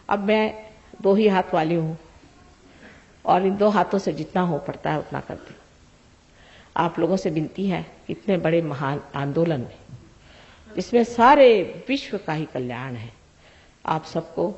अब मैं 2 ही हाथ वाली हूं और इन 2 हाथों से जितना हो पड़ता है उतना करती हूँ। आप लोगों से विनती है, इतने बड़े महान आंदोलन में जिसमें सारे विश्व का ही कल्याण है, आप सबको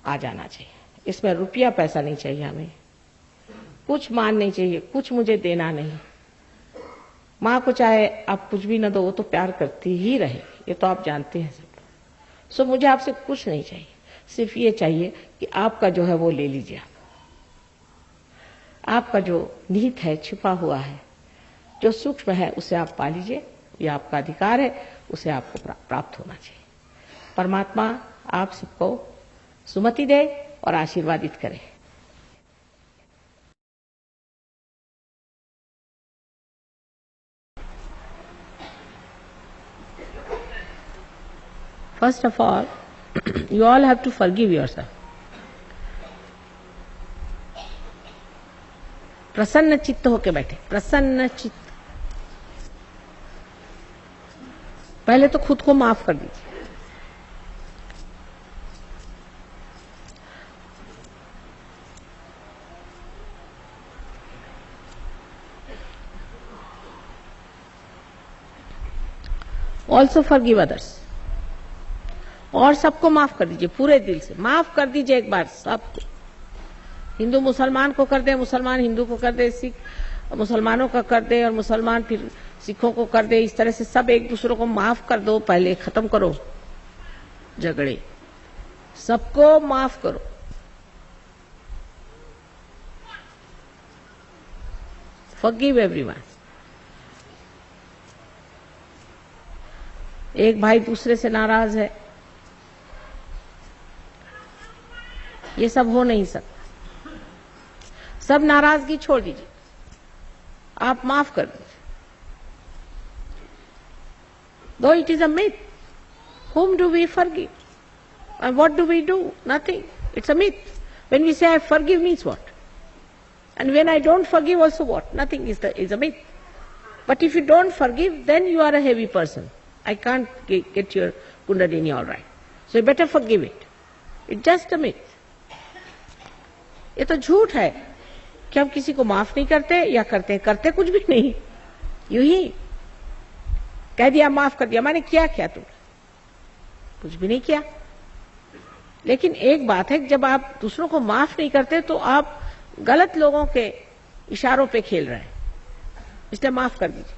आ जाना चाहिए। इसमें रुपया पैसा नहीं चाहिए, हमें कुछ मान नहीं चाहिए, कुछ मुझे देना नहीं। माँ को चाहे आप कुछ भी न दो, वो तो प्यार करती ही रहे, ये तो आप जानते हैं सब। सो मुझे आपसे कुछ नहीं चाहिए, सिर्फ ये चाहिए कि आपका जो है वो ले लीजिए। आपका जो निहित है, छिपा हुआ है, जो सूक्ष्म है, उसे आप पा लीजिए। ये आपका अधिकार है, उसे आपको प्राप्त होना चाहिए। परमात्मा आप सबको सुमति दे और आशीर्वादित करे। First of all, you all have to forgive yourself. प्रसन्न चित्त होके बैठे, प्रसन्न चित्त। पहले तो खुद को माफ कर दीजिए। ऑल्सो फॉरगिव अदर्स, और सबको माफ कर दीजिए, पूरे दिल से माफ कर दीजिए एक बार सबको। हिंदू मुसलमान को कर दे, मुसलमान हिंदू को कर दे, सिख मुसलमानों का कर दे, और मुसलमान फिर सिखों को कर दे। इस तरह से सब एक दूसरे को माफ कर दो। पहले खत्म करो झगड़े, सबको माफ करो। Forgive everyone. एक भाई दूसरे से नाराज है, ये सब हो नहीं सकता। सब नाराजगी छोड़ दीजिए, आप माफ कर दीजिए। Though it is a myth, whom do we forgive? And what do we do? Nothing. It's a myth. When we say I forgive means what? And when I don't forgive also what? Nothing is a myth. But if you don't forgive, then you are a heavy person. I can't get your Kundalini all right. So you better forgive it. It's just a myth. ये तो झूठ है कि हम किसी को माफ नहीं करते, या करते कुछ भी नहीं। यूं ही कह दिया, माफ कर दिया, मैंने क्या तुमने? कुछ भी नहीं किया। लेकिन एक बात है, जब आप दूसरों को माफ नहीं करते तो आप गलत लोगों के इशारों पे खेल रहे हैं, इसलिए माफ कर दीजिए।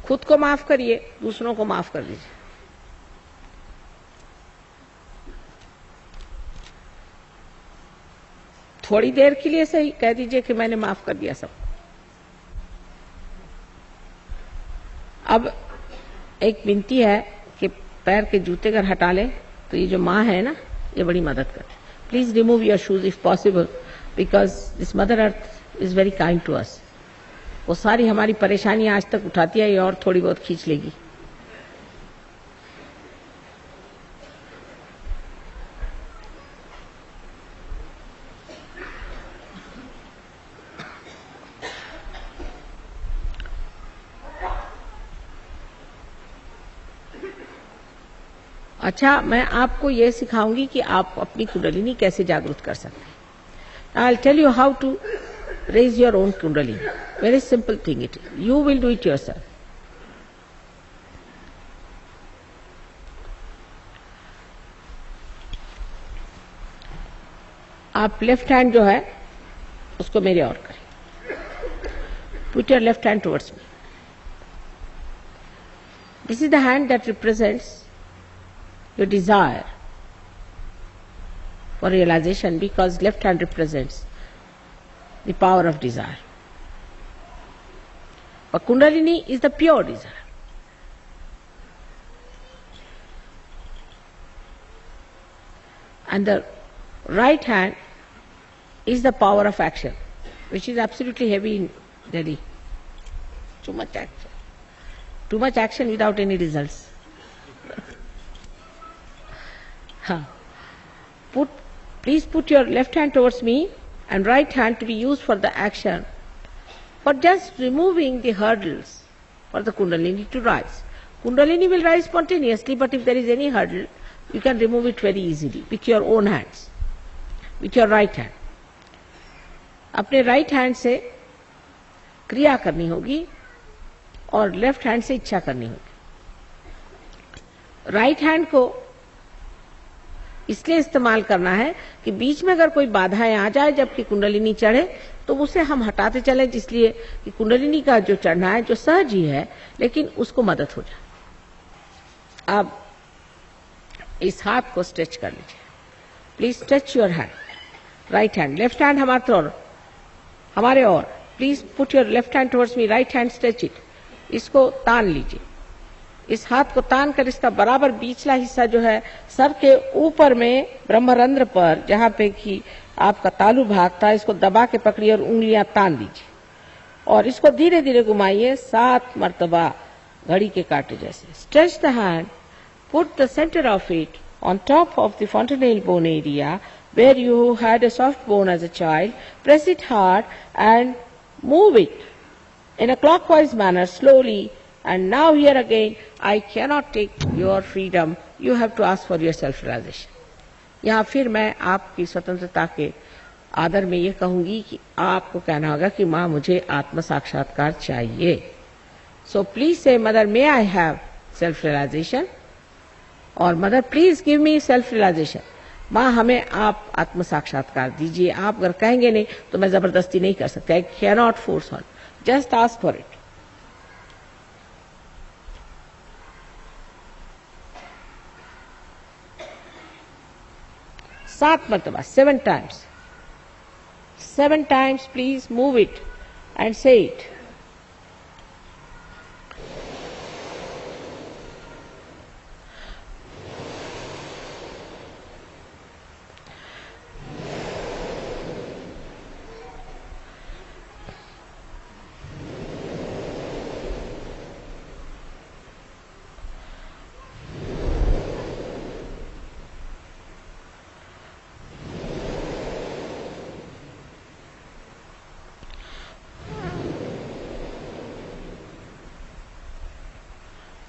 खुद को माफ करिए, दूसरों को माफ कर दीजिए। थोड़ी देर के लिए सही कह दीजिए कि मैंने माफ कर दिया सब। अब एक विनती है कि पैर के जूते अगर हटा ले तो ये जो माँ है ना, ये बड़ी मदद करे। Please remove your shoes if possible, because this mother earth is very kind to us. वो सारी हमारी परेशानी आज तक उठाती है, ये और थोड़ी बहुत खींच लेगी। अच्छा, मैं आपको ये सिखाऊंगी कि आप अपनी कुंडलिनी कैसे जागृत कर सकते हैं। I will tell you how to raise your own kundalini. Very simple thing it is. You will do it yourself. आप लेफ्ट हैंड जो है उसको मेरे और करें। Put your left hand towards me. This is the hand that represents your desire for realization, because left hand represents the power of desire. But Kundalini is the pure desire. And the right hand is the power of action, which is absolutely heavy in Delhi. Too much action. Too much action without any results. Please put your left hand towards me and right hand to be used for the action, for just removing the hurdles for the Kundalini to rise. Kundalini will rise spontaneously, but if there is any hurdle, you can remove it very easily with your own hands, with your right hand. अपने right hand से क्रिया करनी होगी और left hand से इच्छा करनी होगी. राइट हैंड को इसलिए इस्तेमाल करना है कि बीच में अगर कोई बाधाएं आ जाए जबकि कुंडलिनी चढ़े तो उसे हम हटाते चलें, जिसलिए कि कुंडलिनी का जो चढ़ना है जो सहज ही है लेकिन उसको मदद हो जाए. अब इस हाथ को स्ट्रेच कर लीजिए. Please stretch your hand, right hand. Left hand हमारे और please put your left hand towards me, right hand stretch it. इसको तान लीजिए. इस हाथ को तान कर इसका बराबर बीचला हिस्सा जो है सर के ऊपर में ब्रह्मरंध्र पर जहां पे कि आपका तालु भाग था, इसको दबा के पकड़िए और उंगलियां तान दीजिए और इसको धीरे धीरे घुमाइए 7 मर्तबा घड़ी के कांटे जैसे. Stretch the hand, put the centre of it on top of the fontanelle bone area where you had a soft bone as a child. Press it hard and move it in a clockwise manner slowly. And now here again, I cannot take your freedom. You have to ask for your self-realization. यहाँ फिर मैं आपकी स्वतंत्रता के आदर में ये कहूंगी कि आपको कहना होगा कि माँ मुझे आत्म साक्षात्कार चाहिए. So please say, Mother, may I have self-realization? और Mother, please give me self-realization. माँ हमें आप आत्म साक्षात्कार दीजिए. आप अगर कहेंगे नहीं तो मैं जबरदस्ती नहीं कर सकती. I cannot force on. Just ask for it. सात मरतबा, 7 times. 7 times, please move it and say it.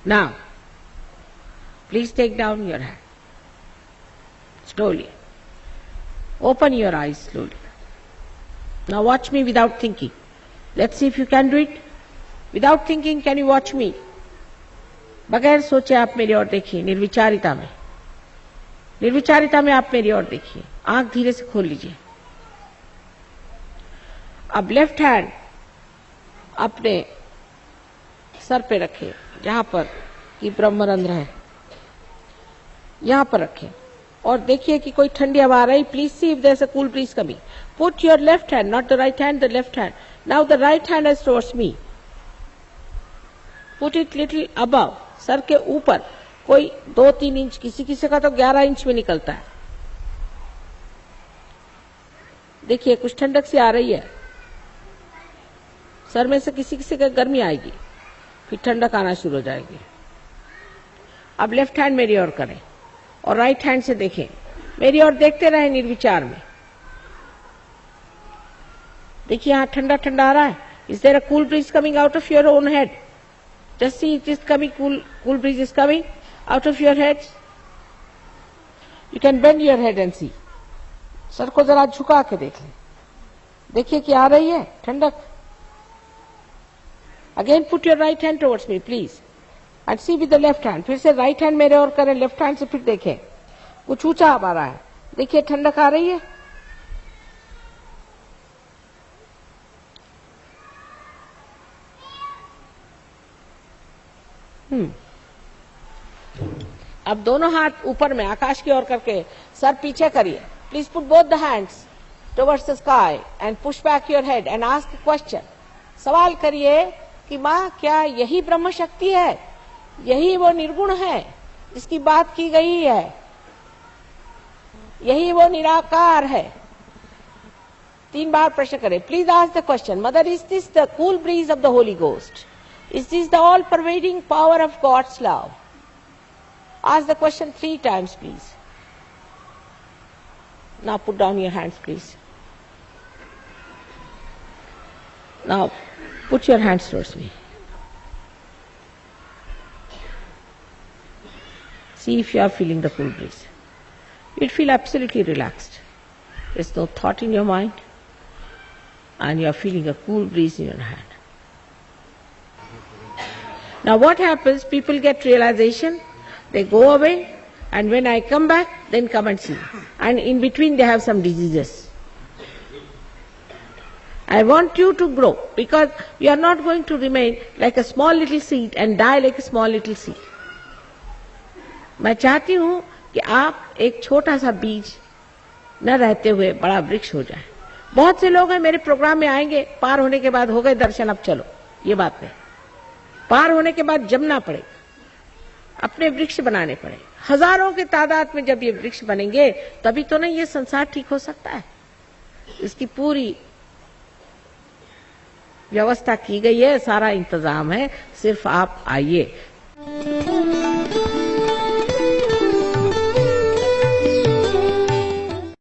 Now, please take down your hand. Slowly. Open your eyes slowly. Now watch me without thinking. Let's see if you can do it. Without thinking, can you watch me? बगैर सोचे आप मेरी ओर देखिए, निर्विचारिता में. निर्विचारिता में आप मेरी ओर देखिए. आंख धीरे से खोल लीजिए. अब लेफ्ट हैंड अपने सर पे रखें, जहां पर कि ब्रह्मरंध्र है, यहां पर रखें और देखिए कि कोई ठंडी हवा आ रही. Please see if there is a cool breeze coming. Put your left hand, not the right hand, the left hand. Now the right hand is towards me. Put it little above, सर के ऊपर. कोई 2-3 inch, किसी किसी का तो 11 inch में निकलता है. देखिए कुछ ठंडक सी आ रही है. सर में से किसी किसी का गर्मी आएगी, फिर ठंडक आना शुरू हो जाएगी. अब लेफ्ट हैंड मेरी ओर करें और राइट हैंड से देखें. मेरी ओर देखते रहे निर्विचार में. देखिए यहां ठंडा ठंडा आ रहा है. Is there a cool breeze coming out of your own head? Just see it is coming. Cool breeze is coming out of your head. You can bend your head and see. सर को जरा झुका के देख लें. देखिए कि आ रही है ठंडक. Again put your right hand towards me, please. And see with the left hand. फिर से right hand मेरे ओर करें, left hand से फिर देखें. कुछ ऊंचा आ रहा है. देखिए ठंडक आ रही है. अब दोनों हाथ ऊपर में आकाश की ओर करके सर पीछे करिए. Please put both the hands towards the sky and push back your head and ask a question. सवाल करिए कि माँ क्या यही ब्रह्म शक्ति है, यही वो निर्गुण है जिसकी बात की गई है, यही वो निराकार है? 3 बार प्रश्न करें. Please ask the question. Mother, is this the cool breeze of the holy ghost? Is this the all pervading power of God's love? Ask the question 3 times, please. Now put down your hands, please. Now put your hands towards me. See if you are feeling the cool breeze. You'd feel absolutely relaxed. There's no thought in your mind, and you are feeling a cool breeze in your hand. Now what happens? People get realization, they go away, and when I come back, then come and see. And in between they have some diseases. I want you to grow, because you are not going to remain like a small little seed and die like a small little seed. मैं चाहती हूँ कि आप एक छोटा सा बीज न रहते हुए बड़ा वृक्ष हो जाए। बहुत से लोग हैं मेरे प्रोग्राम में आएंगे, पार होने के बाद हो गए दर्शन, अब चलो, ये बात नहीं। पार होने के बाद जमना पड़ेगा, अपने वृक्ष बनाने पड़े। हजारों के तादाद में जब ये वृक्ष बनेंगे तभी तो नहीं ये संसार ठीक हो सकता है। इसकी पूरी व्यवस्था की गई है, सारा इंतजाम है, सिर्फ आप आइए।